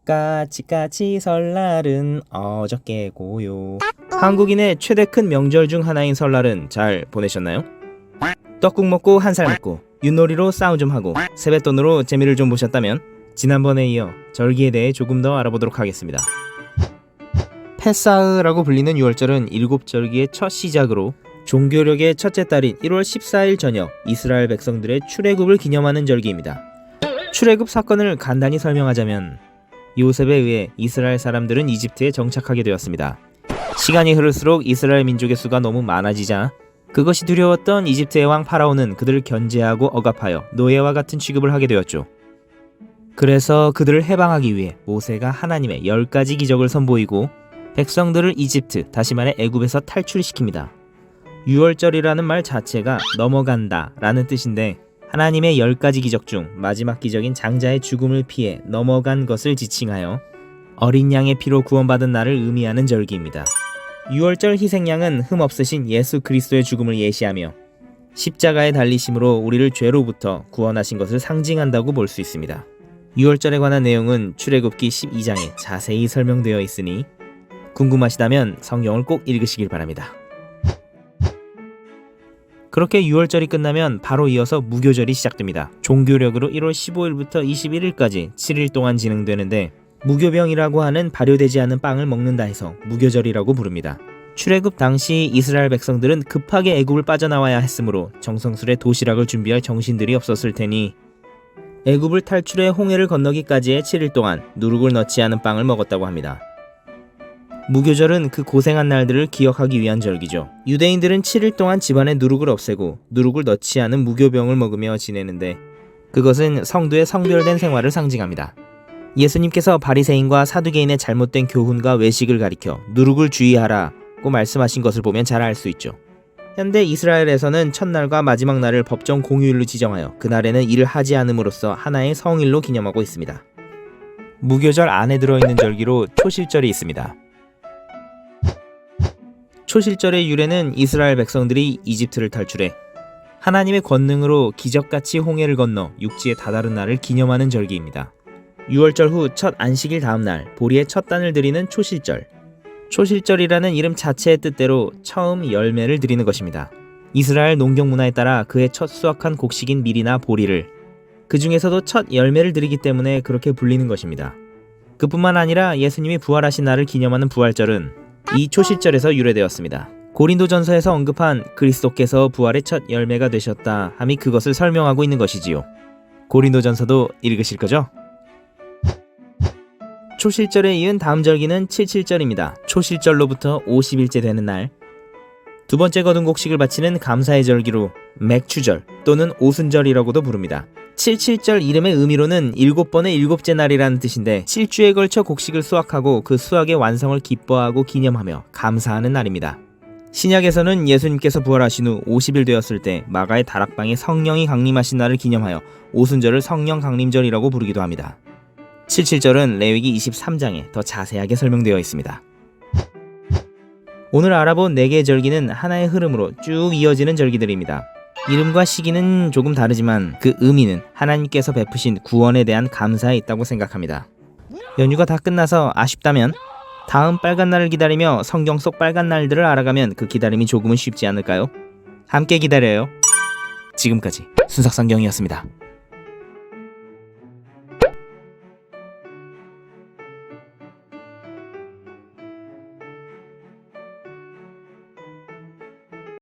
까치까치 설날은 어저께고요. 한국인의 최대 큰 명절 중 하나인 설날은 잘 보내셨나요? 떡국 먹고 한살 먹고 윷놀이로 싸움 좀 하고 세뱃돈으로 재미를 좀 보셨다면 지난번에 이어 절기에 대해 조금 더 알아보도록 하겠습니다. 페사흐라고 불리는 유월절은 일곱 절기의 첫 시작으로 종교력의 첫째 달인 1월 14일 저녁 이스라엘 백성들의 출애굽을 기념하는 절기입니다. 출애굽 사건을 간단히 설명하자면 요셉에 의해 이스라엘 사람들은 이집트에 정착하게 되었습니다. 시간이 흐를수록 이스라엘 민족의 수가 너무 많아지자 그것이 두려웠던 이집트의 왕 파라오는 그들을 견제하고 억압하여 노예와 같은 취급을 하게 되었죠. 그래서 그들을 해방하기 위해 모세가 하나님의 10가지 기적을 선보이고 백성들을 이집트, 다시 말해 애굽에서 탈출시킵니다. 유월절이라는 말 자체가 넘어간다 라는 뜻인데 하나님의 10가지 기적 중 마지막 기적인 장자의 죽음을 피해 넘어간 것을 지칭하여 어린 양의 피로 구원받은 날을 의미하는 절기입니다. 유월절 희생양은 흠없으신 예수 그리스도의 죽음을 예시하며 십자가에 달리심으로 우리를 죄로부터 구원하신 것을 상징한다고 볼 수 있습니다. 유월절에 관한 내용은 출애굽기 12장에 자세히 설명되어 있으니 궁금하시다면 성경을 꼭 읽으시길 바랍니다. 그렇게 유월절이 끝나면 바로 이어서 무교절이 시작됩니다. 종교력으로 1월 15일부터 21일까지 7일 동안 진행되는데 무교병이라고 하는 발효되지 않은 빵을 먹는다 해서 무교절이라고 부릅니다. 출애굽 당시 이스라엘 백성들은 급하게 애굽을 빠져나와야 했으므로 정성스레 도시락을 준비할 정신들이 없었을 테니 애굽을 탈출해 홍해를 건너기까지의 7일 동안 누룩을 넣지 않은 빵을 먹었다고 합니다. 무교절은 그 고생한 날들을 기억하기 위한 절기죠. 유대인들은 7일 동안 집안에 누룩을 없애고 누룩을 넣지 않은 무교병을 먹으며 지내는데 그것은 성도의 성별된 생활을 상징합니다. 예수님께서 바리새인과 사두개인의 잘못된 교훈과 외식을 가리켜 누룩을 주의하라고 말씀하신 것을 보면 잘 알 수 있죠. 현대 이스라엘에서는 첫날과 마지막 날을 법정 공휴일로 지정하여 그날에는 일을 하지 않음으로써 하나의 성일로 기념하고 있습니다. 무교절 안에 들어있는 절기로 초실절이 있습니다. 초실절의 유래는 이스라엘 백성들이 이집트를 탈출해 하나님의 권능으로 기적같이 홍해를 건너 육지에 다다른 날을 기념하는 절기입니다. 유월절 후 첫 안식일 다음 날 보리의 첫 단을 드리는 초실절. 초실절이라는 이름 자체의 뜻대로 처음 열매를 드리는 것입니다. 이스라엘 농경 문화에 따라 그의 첫 수확한 곡식인 밀이나 보리를 그 중에서도 첫 열매를 드리기 때문에 그렇게 불리는 것입니다. 그뿐만 아니라 예수님이 부활하신 날을 기념하는 부활절은 이 초실절에서 유래되었습니다. 고린도전서에서 언급한 그리스도께서 부활의 첫 열매가 되셨다 함이 그것을 설명하고 있는 것이지요. 고린도전서도 읽으실 거죠? 초실절에 이은 다음 절기는 칠칠절입니다. 초실절로부터 50일째 되는 날 두 번째 거둔 곡식을 바치는 감사의 절기로 맥추절 또는 오순절이라고도 부릅니다. 칠칠절 이름의 의미로는 7번의 일곱째 날이라는 뜻인데 7주에 걸쳐 곡식을 수확하고 그 수확의 완성을 기뻐하고 기념하며 감사하는 날입니다. 신약에서는 예수님께서 부활하신 후 50일 되었을 때 마가의 다락방에 성령이 강림하신 날을 기념하여 오순절을 성령 강림절이라고 부르기도 합니다. 칠칠절은 레위기 23장에 더 자세하게 설명되어 있습니다. 오늘 알아본 4개의 절기는 하나의 흐름으로 쭉 이어지는 절기들입니다. 이름과 시기는 조금 다르지만 그 의미는 하나님께서 베푸신 구원에 대한 감사에 있다고 생각합니다. 연휴가 다 끝나서 아쉽다면 다음 빨간 날을 기다리며 성경 속 빨간 날들을 알아가면 그 기다림이 조금은 쉽지 않을까요? 함께 기다려요. 지금까지 순삭성경이었습니다.